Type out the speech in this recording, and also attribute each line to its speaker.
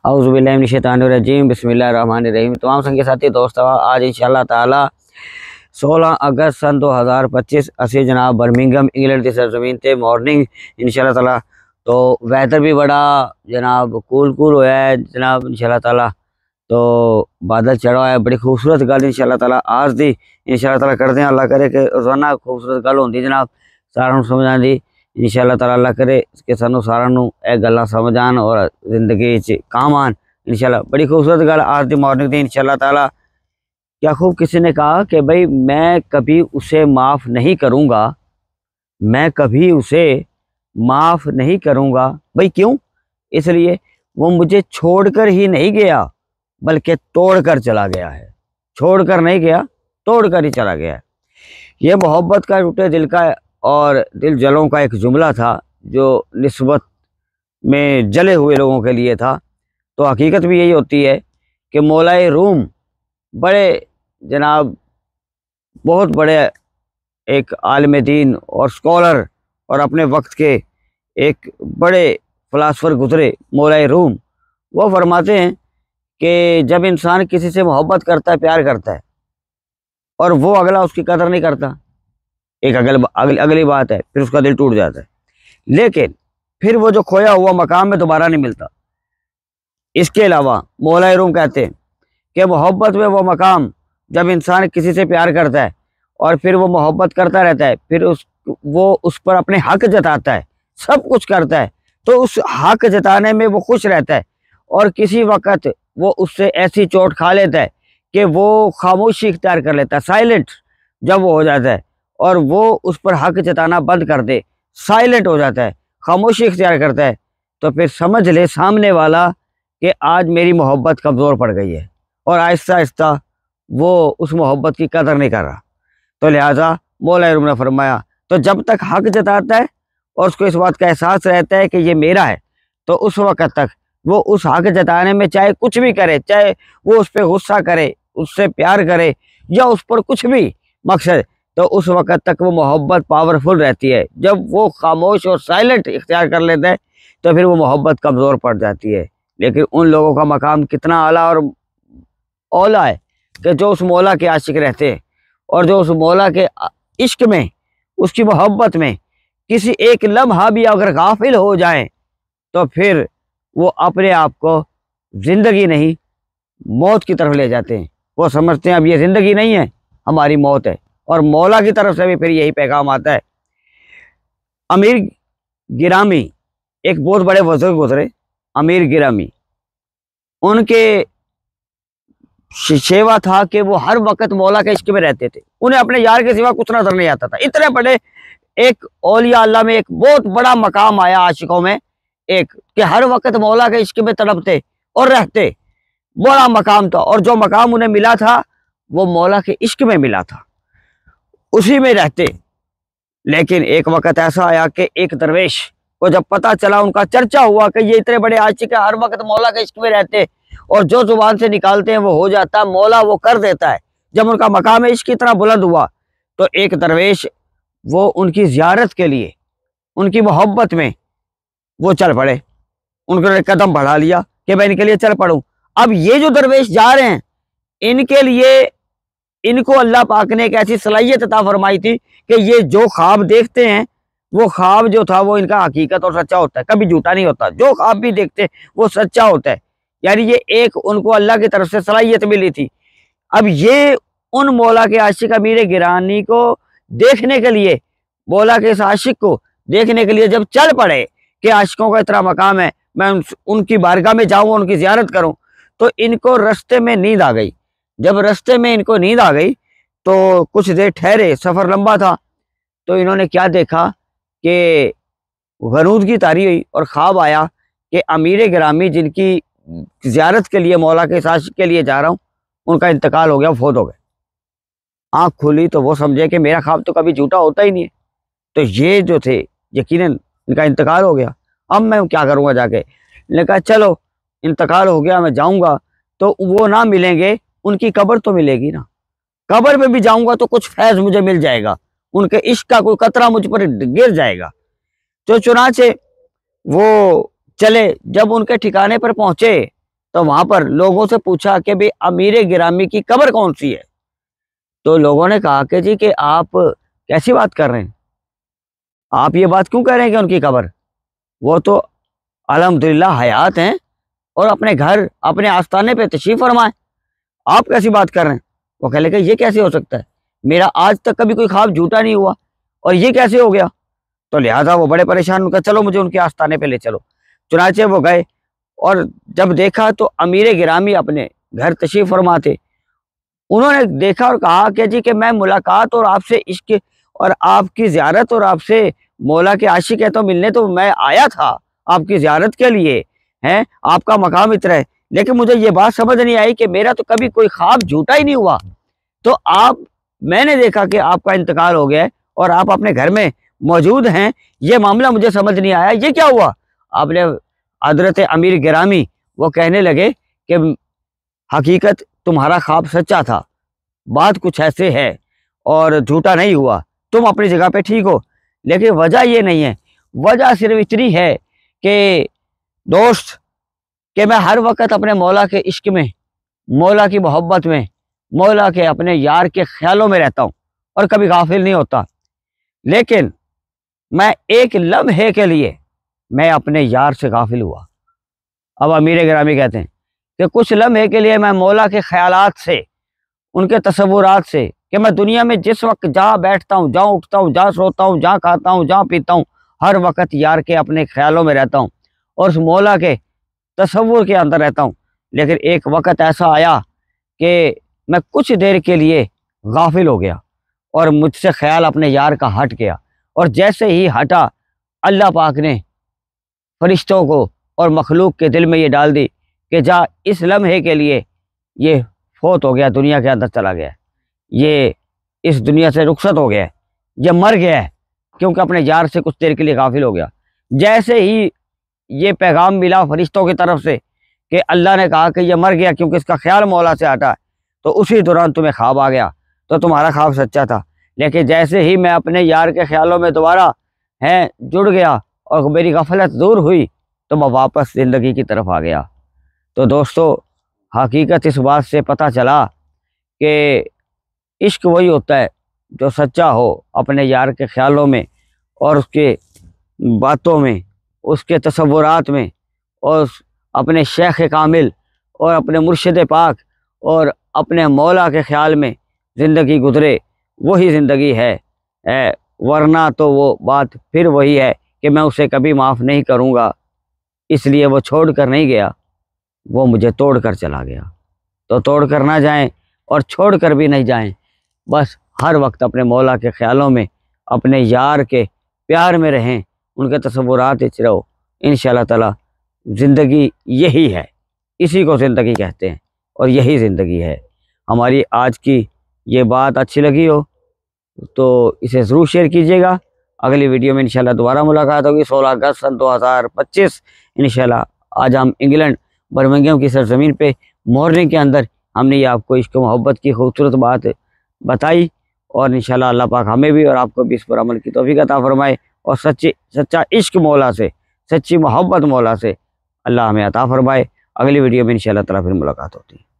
Speaker 1: اعوذ باللہ من الشیطان الرجیم، بسم اللہ الرحمن الرحیم۔ تمام سنگی ساتھی دوستو، آج انشاءاللہ تعالی 16 اگست سن 2025 اسی جناب برمنگھم انگلینڈ کی سرزمین تے مارننگ انشاءاللہ تعالی تو ویدر بھی بڑا جناب کول ہوا ہے جناب انشاءاللہ تعالی، تو بادل چڑھا ہوا ہے، بڑی خوبصورت گل انشاءاللہ تعالی آج دی انشاءاللہ تعالی کرتے ہیں۔ اللہ کرے کہ روزانہ خوبصورت گل ہوندی جناب سارا سمجھ آندی انشاءاللہ تعالی۔ اللہ کرے کہ سانو سارا اے گلاں سمجھ آن اور زندگی وچ کام آن انشاءاللہ۔ بڑی خوبصورت گل آج دی مارننگ دی انشاءاللہ تعالی۔ کیا خوب کسی نے کہا کہ بھئی میں کبھی اسے معاف نہیں کروں گا، میں کبھی اسے معاف نہیں کروں گا۔ بھئی کیوں؟ اس لیے وہ مجھے چھوڑ کر ہی نہیں گیا بلکہ توڑ کر چلا گیا ہے۔ چھوڑ کر نہیں گیا، توڑ کر ہی چلا گیا ہے۔ یہ محبت کا ٹوٹے دل کا اور دل جلوں کا ایک جملہ تھا جو نسبت میں جلے ہوئے لوگوں کے لیے تھا، تو حقیقت بھی یہی ہوتی ہے کہ مولائے روم بڑے جناب بہت بڑے ایک عالم دین اور سکولر اور اپنے وقت کے ایک بڑے فلاسفر گزرے مولائے روم، وہ فرماتے ہیں کہ جب انسان کسی سے محبت کرتا ہے، پیار کرتا ہے اور وہ اگلا اس کی قدر نہیں کرتا، ایک اگلی بات ہے، پھر اس کا دل ٹوٹ جاتا ہے، لیکن پھر وہ جو کھویا ہوا مقام میں دوبارہ نہیں ملتا۔ اس کے علاوہ مولائے روم کہتے ہیں کہ محبت میں وہ مقام جب انسان کسی سے پیار کرتا ہے اور پھر وہ محبت کرتا رہتا ہے، پھر وہ اس پر اپنے حق جتاتا ہے، سب کچھ کرتا ہے، تو اس حق جتانے میں وہ خوش رہتا ہے، اور کسی وقت وہ اس سے ایسی چوٹ کھا لیتا ہے کہ وہ خاموشی اختیار کر لیتا ہے، سائلنٹ جب وہ ہو جاتا ہے اور وہ اس پر حق جتانا بند کر دے، سائلنٹ ہو جاتا ہے، خاموشی اختیار کرتا ہے، تو پھر سمجھ لے سامنے والا کہ آج میری محبت کمزور پڑ گئی ہے، اور آہستہ آہستہ وہ اس محبت کی قدر نہیں کر رہا۔ تو لہٰذا مولا روم نے فرمایا تو جب تک حق جتاتا ہے اور اس کو اس بات کا احساس رہتا ہے کہ یہ میرا ہے، تو اس وقت تک وہ اس حق جتانے میں چاہے کچھ بھی کرے، چاہے وہ اس پہ غصہ کرے، اس سے پیار کرے یا اس پر کچھ بھی مقصد، تو اس وقت تک وہ محبت پاورفل رہتی ہے۔ جب وہ خاموش اور سائلنٹ اختیار کر لیتا ہے تو پھر وہ محبت کمزور پڑ جاتی ہے۔ لیکن ان لوگوں کا مقام کتنا اعلیٰ اور اولا ہے کہ جو اس مولا کے عاشق رہتے ہیں اور جو اس مولا کے عشق میں، اس کی محبت میں کسی ایک لمحہ بھی اگر غافل ہو جائیں تو پھر وہ اپنے آپ کو زندگی نہیں موت کی طرف لے جاتے ہیں۔ وہ سمجھتے ہیں اب یہ زندگی نہیں ہے، ہماری موت ہے، اور مولا کی طرف سے بھی پھر یہی پیغام آتا ہے۔ امیر گرامی ایک بہت بڑے بزرگ گزرے، امیر گرامی، ان کے شیوا تھا کہ وہ ہر وقت مولا کے عشق میں رہتے تھے، انہیں اپنے یار کے سوا کچھ نظر نہیں آتا تھا۔ اتنے بڑے ایک اولیاء اللہ میں ایک بہت بڑا مقام آیا عاشقوں میں، ایک کہ ہر وقت مولا کے عشق میں تڑپتے اور رہتے، بڑا مقام تھا، اور جو مقام انہیں ملا تھا وہ مولا کے عشق میں ملا تھا، اسی میں رہتے۔ لیکن ایک وقت ایسا آیا کہ ایک درویش کو جب پتہ چلا، ان کا چرچا ہوا کہ یہ اتنے بڑے عاشق ہیں، ہر وقت مولا کے عشق میں رہتے، اور جو زبان سے نکالتے ہیں وہ ہو جاتا ہے، مولا وہ کر دیتا ہے۔ جب ان کا مقام عشق اتنا بلند ہوا تو ایک درویش وہ ان کی زیارت کے لیے، ان کی محبت میں وہ چل پڑے، ان کو قدم بڑھا لیا کہ میں ان کے لیے چل پڑوں۔ اب یہ جو درویش جا رہے ہیں، ان کے لیے ان کو اللہ پاک نے ایک ایسی صلاحیت عطا فرمائی تھی کہ یہ جو خواب دیکھتے ہیں، وہ خواب جو تھا وہ ان کا حقیقت اور سچا ہوتا ہے، کبھی جھوٹا نہیں ہوتا، جو خواب بھی دیکھتے ہیں وہ سچا ہوتا ہے۔ یعنی یہ ایک ان کو اللہ کی طرف سے صلاحیت ملی تھی۔ اب یہ ان مولا کے عاشق امیر گرامی کو دیکھنے کے لیے، مولا کے اس عاشق کو دیکھنے کے لیے جب چل پڑے کہ عاشقوں کا اتنا مقام ہے، میں ان کی بارگاہ میں جاؤں، ان کی زیارت کروں، تو ان کو رستے میں نیند آ گئی۔ جب رستے میں ان کو نیند آ گئی تو کچھ دیر ٹھہرے، سفر لمبا تھا، تو انہوں نے کیا دیکھا کہ غنودگی طاری ہوئی اور خواب آیا کہ امیر گرامی جن کی زیارت کے لیے مولا کے عاشق کے لیے جا رہا ہوں، ان کا انتقال ہو گیا، فوت ہو گئے۔ آنکھ کھلی تو وہ سمجھے کہ میرا خواب تو کبھی جھوٹا ہوتا ہی نہیں ہے، تو یہ جو تھے یقیناً ان کا انتقال ہو گیا، اب میں کیا کروں گا جا کے۔ نے کہا چلو انتقال ہو گیا، میں جاؤں گا تو وہ نہ ملیں گے، ان کی قبر تو ملے گی نا، قبر پہ بھی جاؤں گا تو کچھ فیض مجھے مل جائے گا، ان کے عشق کا کوئی قطرہ مجھ پر گر جائے گا۔ تو چنانچہ وہ چلے، جب ان کے ٹھکانے پر پہنچے تو وہاں پر لوگوں سے پوچھا کہ بھئی امیر گرامی کی قبر کون سی ہے؟ تو لوگوں نے کہا کہ جی کہ آپ کیسی بات کر رہے ہیں، آپ یہ بات کیوں کہہ رہے ہیں کہ ان کی قبر، وہ تو الحمدللہ حیات ہیں اور اپنے گھر اپنے آستانے پہ تشریف فرمائیں، آپ کیسی بات کر رہے ہیں؟ وہ کہنے لگے یہ کیسے ہو سکتا ہے، میرا آج تک کبھی کوئی خواب جھوٹا نہیں ہوا اور یہ کیسے ہو گیا؟ تو لہٰذا وہ بڑے پریشان ہو گئے، چلو مجھے ان کے آستانے پہ لے چلو۔ چنانچہ وہ گئے اور جب دیکھا تو امیر گرامی اپنے گھر تشریف فرما تھے۔ انہوں نے دیکھا اور کہا کہ جی کہ میں ملاقات اور آپ سے عشق اور آپ کی زیارت اور آپ سے مولا کے عاشق ہے تو ملنے تو میں آیا تھا آپ کی زیارت کے لیے، ہیں آپ کا مقام اترا ہے، لیکن مجھے یہ بات سمجھ نہیں آئی کہ میرا تو کبھی کوئی خواب جھوٹا ہی نہیں ہوا، تو میں نے دیکھا کہ آپ کا انتقال ہو گیا ہے اور آپ اپنے گھر میں موجود ہیں، یہ معاملہ مجھے سمجھ نہیں آیا، یہ کیا ہوا؟ آپ نے حضرت امیر گرامی وہ کہنے لگے کہ حقیقت تمہارا خواب سچا تھا، بات کچھ ایسے ہے اور جھوٹا نہیں ہوا، تم اپنی جگہ پہ ٹھیک ہو، لیکن وجہ یہ نہیں ہے، وجہ صرف اتنی ہے کہ دوست کہ میں ہر وقت اپنے مولا کے عشق میں، مولا کی محبت میں، مولا کے اپنے یار کے خیالوں میں رہتا ہوں اور کبھی غافل نہیں ہوتا، لیکن میں ایک لمحے کے لیے میں اپنے یار سے غافل ہوا۔ اب امیر گرامی کہتے ہیں کہ کچھ لمحے کے لیے میں مولا کے خیالات سے، ان کے تصورات سے، کہ میں دنیا میں جس وقت جہاں بیٹھتا ہوں، جہاں اٹھتا ہوں، جہاں سوتا ہوں، جہاں کھاتا ہوں، جہاں پیتا ہوں، ہر وقت یار کے اپنے خیالوں میں رہتا ہوں اور اس مولا کے تصور کے اندر رہتا ہوں، لیکن ایک وقت ایسا آیا کہ میں کچھ دیر کے لیے غافل ہو گیا اور مجھ سے خیال اپنے یار کا ہٹ گیا، اور جیسے ہی ہٹا اللہ پاک نے فرشتوں کو اور مخلوق کے دل میں یہ ڈال دی کہ جا اس لمحے کے لیے یہ فوت ہو گیا، دنیا کے اندر چلا گیا، یہ اس دنیا سے رخصت ہو گیا ہے، یہ مر گیا ہے، کیونکہ اپنے یار سے کچھ دیر کے لیے غافل ہو گیا۔ جیسے ہی یہ پیغام ملا فرشتوں کی طرف سے کہ اللہ نے کہا کہ یہ مر گیا کیونکہ اس کا خیال مولا سے ہٹا، تو اسی دوران تمہیں خواب آ گیا، تو تمہارا خواب سچا تھا، لیکن جیسے ہی میں اپنے یار کے خیالوں میں دوبارہ جڑ گیا اور میری غفلت دور ہوئی تو میں واپس زندگی کی طرف آ گیا۔ تو دوستو حقیقت اس بات سے پتہ چلا کہ عشق وہی ہوتا ہے جو سچا ہو، اپنے یار کے خیالوں میں اور اس کے باتوں میں، اس کے تصورات میں، اور اپنے شیخ کامل اور اپنے مرشد پاک اور اپنے مولا کے خیال میں زندگی گزرے، وہی زندگی ہے، ورنہ تو وہ بات پھر وہی ہے کہ میں اسے کبھی معاف نہیں کروں گا، اس لیے وہ چھوڑ کر نہیں گیا، وہ مجھے توڑ کر چلا گیا۔ تو توڑ کر نہ جائیں اور چھوڑ کر بھی نہیں جائیں، بس ہر وقت اپنے مولا کے خیالوں میں، اپنے یار کے پیار میں رہیں، ان کے تصورات اچ رہو، انشاءاللہ تعالی زندگی یہی ہے، اسی کو زندگی کہتے ہیں اور یہی زندگی ہے۔ ہماری آج کی یہ بات اچھی لگی ہو تو اسے ضرور شیئر کیجیے گا۔ اگلی ویڈیو میں انشاءاللہ دوبارہ ملاقات ہوگی 16 اگست سن 2025 انشاءاللہ۔ آج ہم انگلینڈ برمنگھم کی سرزمین پہ مورننگ کے اندر ہم نے یہ آپ کو عشق و محبت کی خوبصورت بات بتائی، اور انشاءاللہ اللہ پاک ہمیں بھی اور آپ کو بھی اس پر عمل کی توفیق عطا فرمائے، اور سچا عشق مولا سے، سچی محبت مولا سے اللہ ہمیں عطا فرمائے۔ اگلی ویڈیو میں انشاءاللہ تعالی پھر ملاقات ہوتی ہے۔